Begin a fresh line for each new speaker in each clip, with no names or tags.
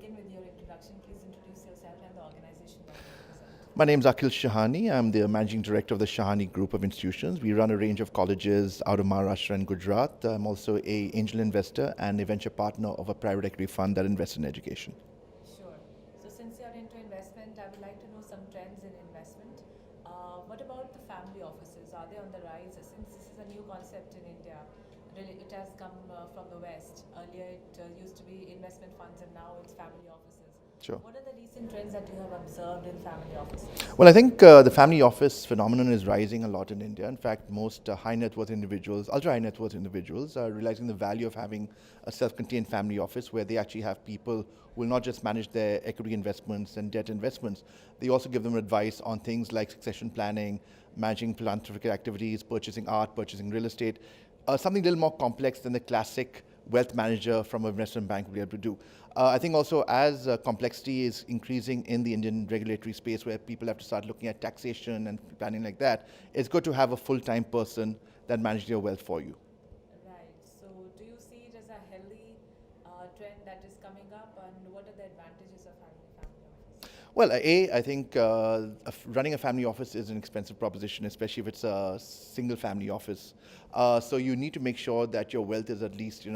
begin with your introduction. Please introduce yourself and the organization that you represent.
My name is Akhil Shahani. I'm the managing director of the Shahani Group of Institutions. We run a range of colleges out of Maharashtra and Gujarat. I'm also a angel investor and a venture partner of a private equity fund that invests in education.
Sure. So, since you're into investment, I would like to know some trends in investment. What about the family offices? Are they on the rise? Since this is a new concept in India, really, it has come from the West. Earlier, it used to be investment funds, and now it's family offices.
Sure.
What are the recent trends that you have observed in family offices?
Well, I think the family office phenomenon is rising a lot in India. In fact, most high net worth individuals, ultra high net worth individuals, are realizing the value of having a self contained family office where they actually have people who will not just manage their equity investments and debt investments, they also give them advice on things like succession planning, managing philanthropic activities, purchasing art, purchasing real estate, something a little more complex than the classic wealth manager from an investment bank will be able to do. I think also as complexity is increasing in the Indian regulatory space where people have to start looking at taxation and planning like that, it's good to have a full-time person that manages your wealth for you.
Right. So, do you see it as a healthy trend that is coming up, and what are the advantages of having a family office?
Well, I think running a family office is an expensive proposition, especially if it's a single family office. So you need to make sure that your wealth is at least,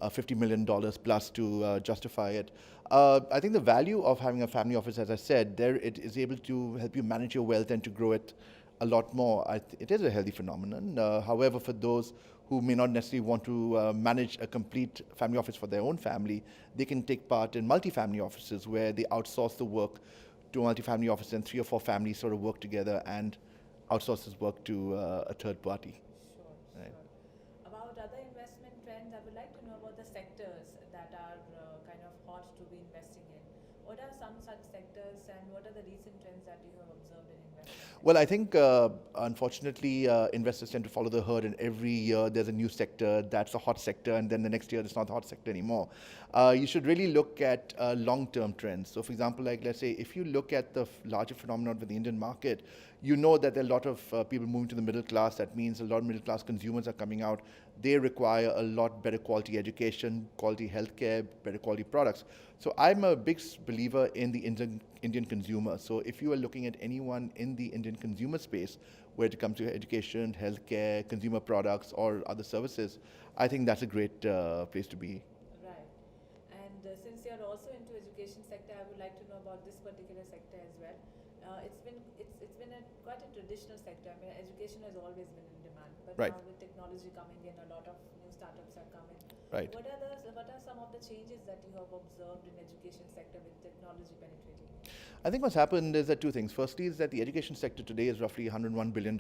$50 million plus to justify it. I think the value of having a family office, as I said, there it is able to help you manage your wealth and to grow it a lot more. It is a healthy phenomenon. However, for those who may not necessarily want to manage a complete family office for their own family, they can take part in multi-family offices where they outsource the work to a multi-family office and three or four families sort of work together and outsource this work to a third party.
Sure,
Right.
sure. About other investment trends, I would like to know about the sectors that are kind of hot to be investing in. What are some such sectors, and what are the recent trends that you have observed in investment?
Well, I think unfortunately investors tend to follow the herd, and every year there's a new sector that's a hot sector, and then the next year it's not a hot sector anymore. You should really look at long-term trends. So, for example, like let's say if you look at the larger phenomenon with the Indian market, you know that there are a lot of people moving to the middle class. That means a lot of middle class consumers are coming out. They require a lot better quality education, quality healthcare, better quality products. So I'm a big believer in the Indian consumer. So if you are looking at anyone in the Indian consumer space, where it comes to education, healthcare, consumer products, or other services, I think that's a great place to be.
Right. And since you're also into education sector, I would like to know about this particular sector as well. It's been a quite a traditional sector. I mean, education has always been in demand, but
Right.
now with technology coming in, a lot of new startups are coming.
Right.
What are some of the changes that you have observed in education sector with technology penetrating?
I think what's happened is that two things. Firstly, is that the education sector today is roughly $101 billion,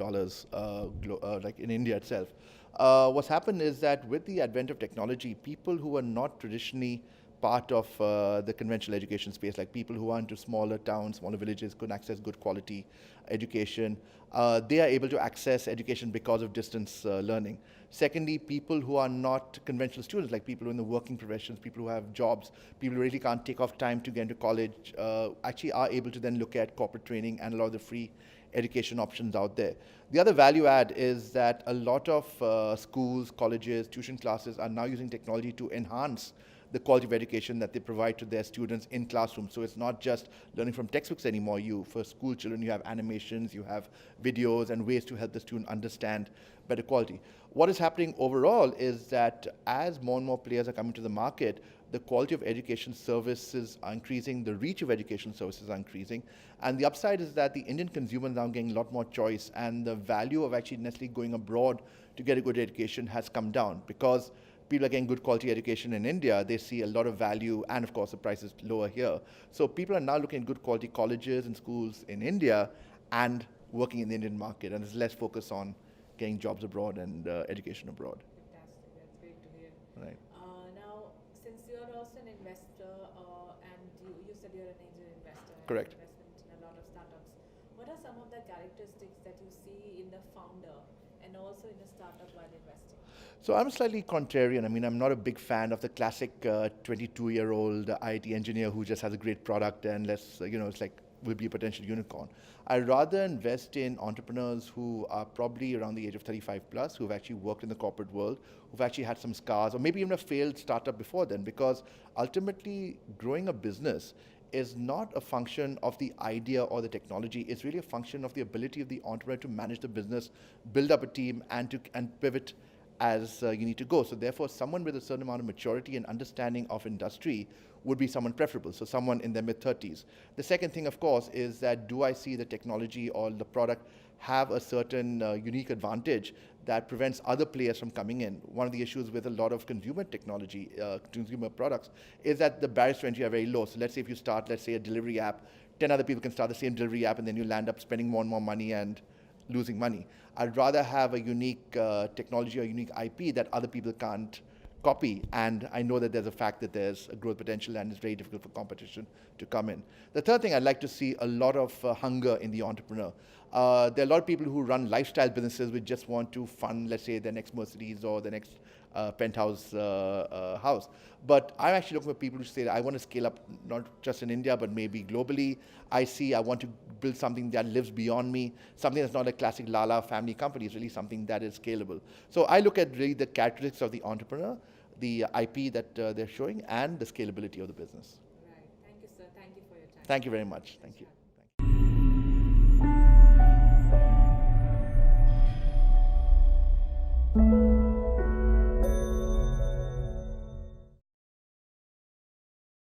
like in India itself. What's happened is that with the advent of technology, people who are not traditionally part of the conventional education space, like people who are into smaller towns, smaller villages, couldn't access good quality education, they are able to access education because of distance learning. Secondly, people who are not conventional students, like people who are in the working professions, people who have jobs, people who really can't take off time to get into college, actually are able to then look at corporate training and a lot of the free education options out there. The other value add is that a lot of schools, colleges, tuition classes are now using technology to enhance the quality of education that they provide to their students in classrooms. So it's not just learning from textbooks anymore. For school children, you have animations, you have videos and ways to help the student understand better quality. What is happening overall is that as more and more players are coming to the market, the quality of education services are increasing, the reach of education services are increasing, and the upside is that the Indian consumer is now getting a lot more choice, and the value of actually necessarily going abroad to get a good education has come down because people are getting good quality education in India. They see a lot of value, and of course the price is lower here. So people are now looking at good quality colleges and schools in India and working in the Indian market, and there's less focus on getting jobs abroad and education abroad.
Fantastic. That's great to hear.
Right.
Now, since you are also an investor, and you said you're an angel investor and
Correct.
investment in a lot of startups, what are some of the characteristics that you see in the founder and also in a startup while investing?
So I'm slightly contrarian. I mean, I'm not a big fan of the classic 22-year-old IT engineer who just has a great product and it's like will be a potential unicorn. I'd rather invest in entrepreneurs who are probably around the age of 35 plus, who've actually worked in the corporate world, who've actually had some scars, or maybe even a failed startup before then, because ultimately growing a business is not a function of the idea or the technology. It's really a function of the ability of the entrepreneur to manage the business, build up a team, and pivot as you need to go. So therefore, someone with a certain amount of maturity and understanding of industry would be someone preferable, so someone in their mid-30s. The second thing, of course, is that do I see the technology or the product have a certain unique advantage that prevents other players from coming in? One of the issues with a lot of consumer technology, consumer products, is that the barriers to entry are very low. So let's say if you start, let's say, a delivery app, 10 other people can start the same delivery app, and then you land up spending more and more money and losing money. I'd rather have a unique technology or unique IP that other people can't copy, and I know that there's a fact that there's a growth potential and it's very difficult for competition to come in. The third thing, I'd like to see a lot of hunger in the entrepreneur. There are a lot of people who run lifestyle businesses which just want to fund, let's say, their next Mercedes or the next penthouse house. But I'm actually looking for people who say that I want to scale up not just in India, but maybe globally. I want to build something that lives beyond me, something that's not a classic Lala family company. It's really something that is scalable. So I look at really the characteristics of the entrepreneur, the IP that they're showing, and the scalability of the business.
Right. Thank you, sir. Thank you for your time.
Thank you very much. Thank you.